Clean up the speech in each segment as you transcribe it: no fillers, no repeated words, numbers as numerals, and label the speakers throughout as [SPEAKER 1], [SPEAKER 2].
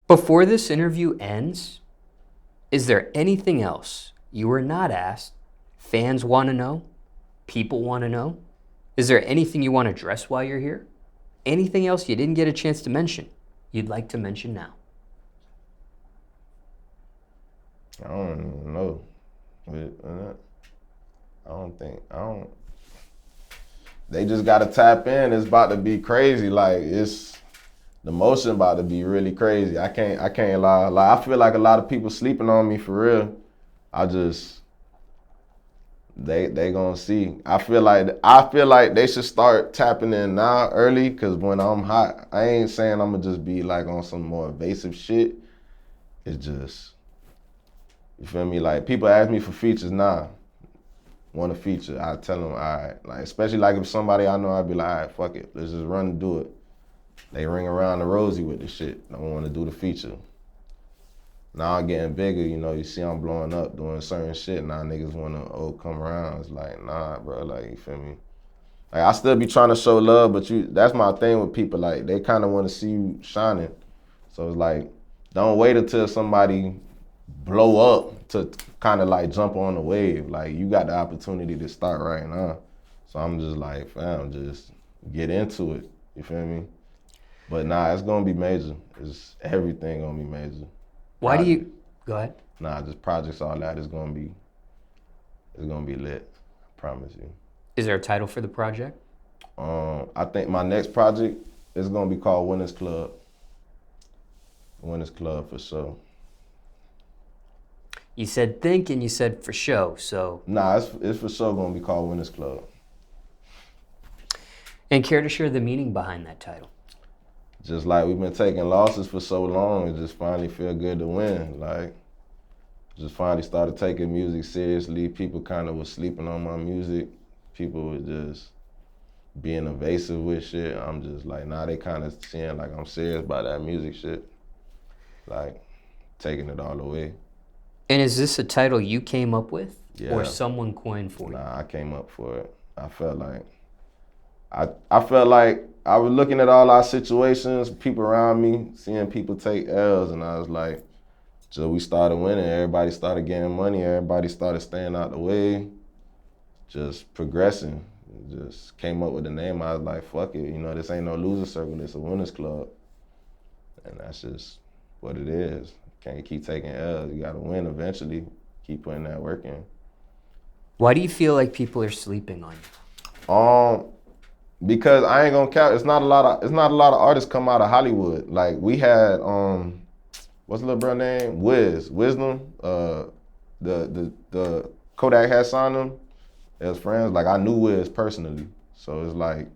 [SPEAKER 1] Before this interview ends, is there anything else you were not asked, fans want to know, people want to know? Is there anything you want to address while you're here? Anything else you didn't get a chance to mention you'd like to mention now?
[SPEAKER 2] I don't even know. They just gotta tap in. It's about to be crazy. Like, the motion about to be really crazy. I can't lie. Like, I feel like a lot of people sleeping on me for real. They gonna see. I feel like they should start tapping in now early, cause when I'm hot, I ain't saying I'm gonna just be like on some more evasive shit. It's just, you feel me? Like, people ask me for features now. Want a feature, I tell them, all right. Like, especially like if somebody I know, I'd be like, all right, fuck it, let's just run and do it. They ring around the rosy with the shit. Don't want to do the feature. Now I'm getting bigger, you know, you see I'm blowing up, doing certain shit. Now niggas want to, come around. It's like, nah, bro, like, you feel me? Like, I still be trying to show love, but that's my thing with people. Like, they kind of want to see you shining. So it's like, don't wait until somebody blow up to kind of like jump on the wave. Like, you got the opportunity to start right now. So I'm just like, fam, just get into it. You feel me? But nah, it's gonna be major. It's everything gonna be major.
[SPEAKER 1] Why do you, go ahead.
[SPEAKER 2] Nah, just projects, all that it's gonna be lit. I promise you.
[SPEAKER 1] Is there a title for the project?
[SPEAKER 2] I think my next project is gonna be called Winners Club. Winners Club for sure.
[SPEAKER 1] You said think and you said for show, so.
[SPEAKER 2] Nah, it's for sure gonna be called Winners Club.
[SPEAKER 1] And care to share the meaning behind that title?
[SPEAKER 2] Just like we've been taking losses for so long, it just finally feel good to win. Like, just finally started taking music seriously. People kind of was sleeping on my music. People were just being evasive with shit. I'm just like, nah, they kind of seeing like I'm serious about that music shit. Like, taking it all the way.
[SPEAKER 1] And is this a title you came up with?
[SPEAKER 2] Yeah.
[SPEAKER 1] Or someone coined for you?
[SPEAKER 2] Nah, I came up for it. I felt like I was looking at all our situations, people around me, seeing people take L's, and I was like, so we started winning, everybody started getting money, everybody started staying out the way, just progressing. Just came up with the name. I was like, fuck it, you know, this ain't no loser circle, it's a winners club. And that's just what it is. Can't keep taking L's, you gotta win eventually, keep putting that work in.
[SPEAKER 1] Why do you feel like people are sleeping on you?
[SPEAKER 2] Because I ain't gonna count. It's not a lot of artists come out of Hollywood. Like, we had what's the little bro name? Wisdom. The Kodak had signed him as friends. Like, I knew Wiz personally, so it's like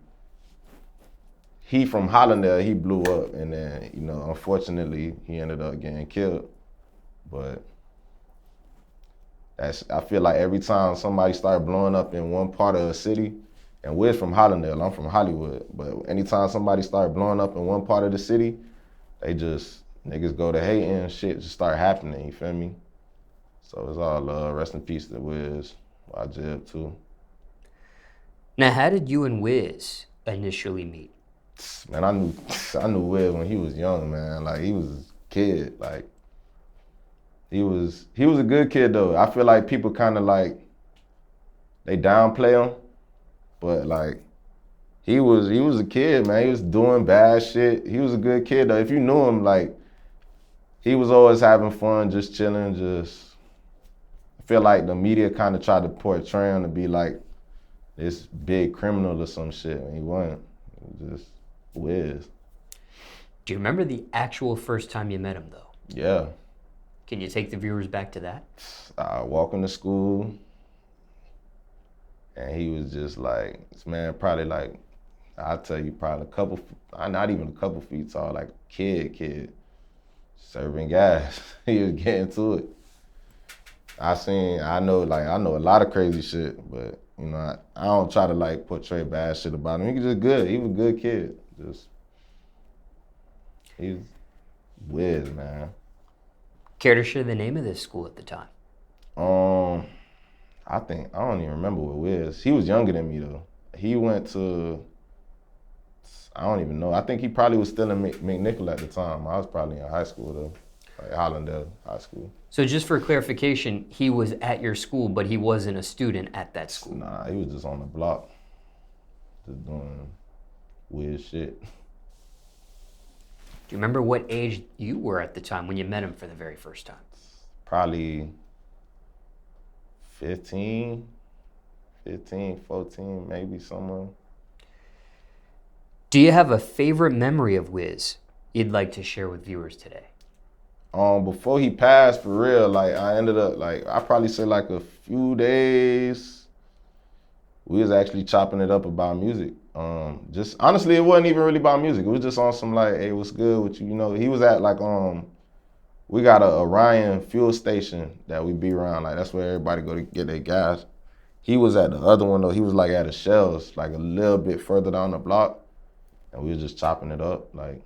[SPEAKER 2] he from Hollandale. He blew up, and then, you know, unfortunately he ended up getting killed. But I feel like every time somebody started blowing up in one part of a city. And we're from Hollandale, I'm from Hollywood. But anytime somebody started blowing up in one part of the city, niggas go to hating and shit just start happening, you feel me? So it's all love. Rest in peace to Wiz, Wajib too.
[SPEAKER 1] Now, how did you and Wiz initially meet?
[SPEAKER 2] Man, I knew Wiz when he was young, man. Like, he was a kid. Like, he was a good kid though. I feel like people kind of like, they downplay him. But like, he was a kid, man. He was doing bad shit. He was a good kid though. If you knew him, like, he was always having fun, just chilling, I feel like the media kind of tried to portray him to be like this big criminal or some shit, and he wasn't. He was just Wiz.
[SPEAKER 1] Do you remember the actual first time you met him though?
[SPEAKER 2] Yeah.
[SPEAKER 1] Can you take the viewers back to that?
[SPEAKER 2] Walking to school. And he was just like, this man probably like, I'll tell you, probably not even a couple feet tall, like kid, serving gas. He was getting to it. I know a lot of crazy shit, but, you know, I don't try to like portray bad shit about him. He was just good. He was a good kid. He's Wiz, man.
[SPEAKER 1] Care to share the name of this school at the time?
[SPEAKER 2] I don't even remember what Wiz. He was younger than me though. He went to I don't even know. I think he probably was still in McNichol at the time. I was probably in high school though, like Hollandale High School.
[SPEAKER 1] So just for clarification, he was at your school, but he wasn't a student at that school.
[SPEAKER 2] Nah, he was just on the block, just doing weird shit.
[SPEAKER 1] Do you remember what age you were at the time when you met him for the very first time?
[SPEAKER 2] Probably 15, 14, maybe somewhere.
[SPEAKER 1] Do you have a favorite memory of Wiz you'd like to share with viewers today?
[SPEAKER 2] Before he passed, for real, like I ended up, like I probably say like a few days, we was actually chopping it up about music. Just honestly, it wasn't even really about music. It was just on some like, hey, what's good with you? You know, he was at like we got a Orion fuel station that we be around. Like that's where everybody go to get their gas. He was at the other one though. He was like at a Shells, like a little bit further down the block, and we was just chopping it up, like.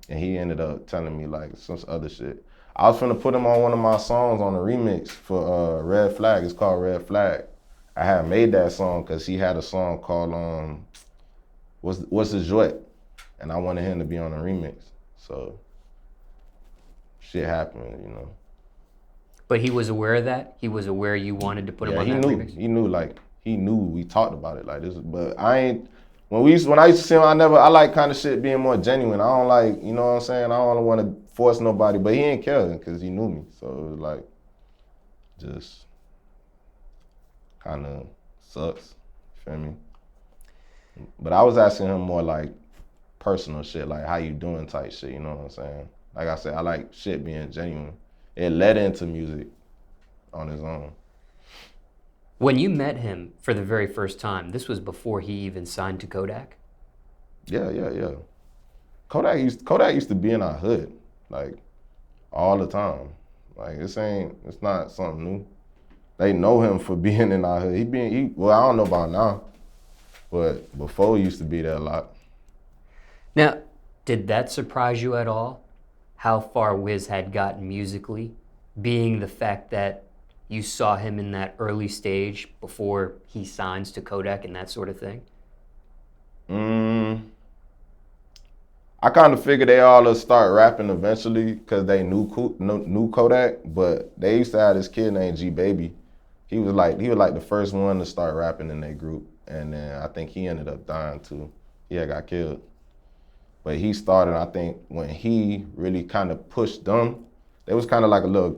[SPEAKER 2] And he ended up telling me like some other shit. I was finna put him on one of my songs on a remix for Red Flag. It's called Red Flag. I had made that song because he had a song called What's the Jouet? And I wanted him to be on a remix. So shit happened, you know.
[SPEAKER 1] But he was aware of that? He was aware you wanted to put him on that remix?
[SPEAKER 2] He knew we talked about it like this, but I ain't. When I used to see him, I like kind of shit being more genuine. I don't like, you know what I'm saying? I don't want to force nobody, but he ain't caring because he knew me. So it was like, just kind of sucks, you feel me? But I was asking him more like personal shit, like how you doing type shit, you know what I'm saying? Like I said, I like shit being genuine. It led into music on his own.
[SPEAKER 1] When you met him for the very first time, this was before he even signed to Kodak?
[SPEAKER 2] Yeah. Kodak used to be in our hood, like, all the time. Like, it's not something new. They know him for being in our hood. Well, I don't know about now, but before he used to be there a lot.
[SPEAKER 1] Now, did that surprise you at all? How far Wiz had gotten musically, being the fact that you saw him in that early stage before he signs to Kodak and that sort of thing?
[SPEAKER 2] I kind of figured they all would start rapping eventually because they knew Kodak, but they used to have this kid named G Baby. He was like the first one to start rapping in their group, and then I think he ended up dying too. He had got killed. But he started, I think, when he really kind of pushed them. They was kind of like a little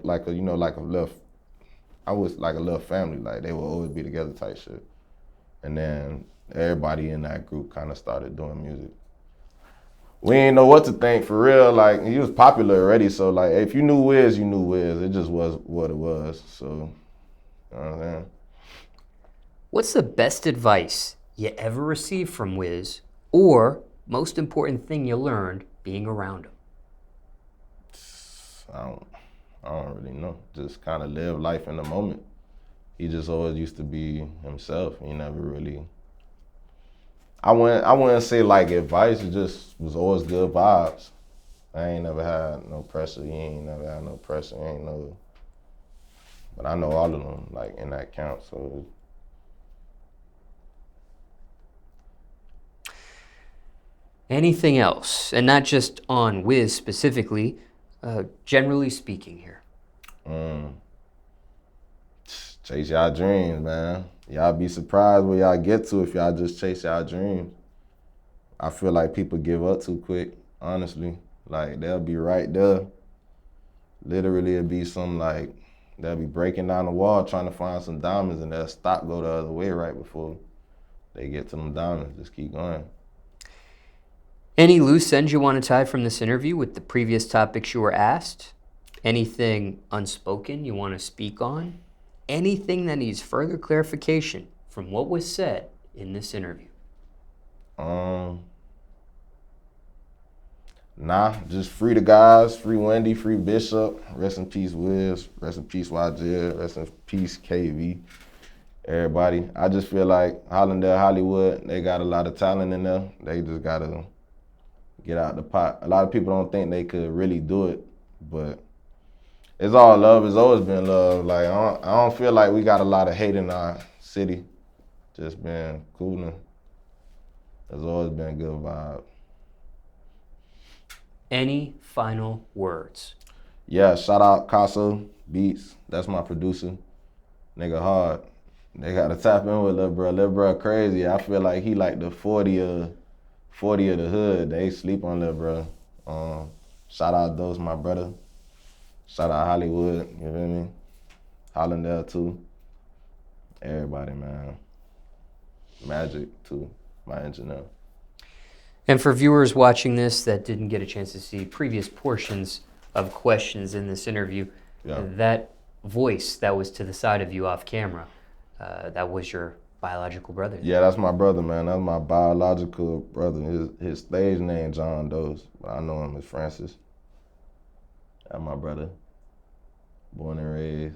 [SPEAKER 2] family, like they would always be together type shit. And then everybody in that group kind of started doing music. We ain't know what to think for real, like he was popular already, so like if you knew Wiz, you knew Wiz. It just was what it was, so, you know what I'm saying?
[SPEAKER 1] What's the best advice you ever received from Wiz, or most important thing you learned being around him?
[SPEAKER 2] I don't really know. Just kind of live life in the moment. He just always used to be himself. He never really. I wouldn't say like advice. It just was always good vibes. I ain't never had no pressure. He ain't never had no pressure. But I know all of them like in that count. So.
[SPEAKER 1] Anything else, and not just on Wiz specifically, generally speaking here?
[SPEAKER 2] Chase y'all dreams, man. Y'all be surprised where y'all get to if y'all just chase y'all dreams. I feel like people give up too quick, honestly. Like, they'll be right there. Literally, it'll be they'll be breaking down the wall trying to find some diamonds, and they'll stop, go the other way right before they get to them diamonds. Just keep going.
[SPEAKER 1] Any loose ends you want to tie from this interview with the previous topics you were asked? Anything unspoken you want to speak on? Anything that needs further clarification from what was said in this interview?
[SPEAKER 2] Nah, just free the guys, free Wendy, free Bishop, rest in peace Wiz, rest in peace YJ, rest in peace KV, everybody. I just feel like Hollandale, Hollywood, they got a lot of talent in there. They just gotta get out the pot. A lot of people don't think they could really do it, but it's all love. It's always been love. Like I don't feel like we got a lot of hate in our city. Just been cool. It's always been a good vibe.
[SPEAKER 1] Any final words?
[SPEAKER 2] Yeah, shout out Casa Beats. That's my producer. Nigga hard. They gotta tap in with Lil Bro. Lil Bro crazy. I feel like he like the 40 of the hood. They sleep on Lil Bro. Shout out Dose, my brother. Shout out Hollywood, you feel me? Hollindale too. Everybody, man. Magic too, my engineer.
[SPEAKER 1] And for viewers watching this that didn't get a chance to see previous portions of questions in this interview, that voice that was to the side of you off camera, that was your biological brother.
[SPEAKER 2] Yeah, that's my brother, man. That's my biological brother. His stage name John Doe, but I know him as Francis. That's my brother. Born and raised.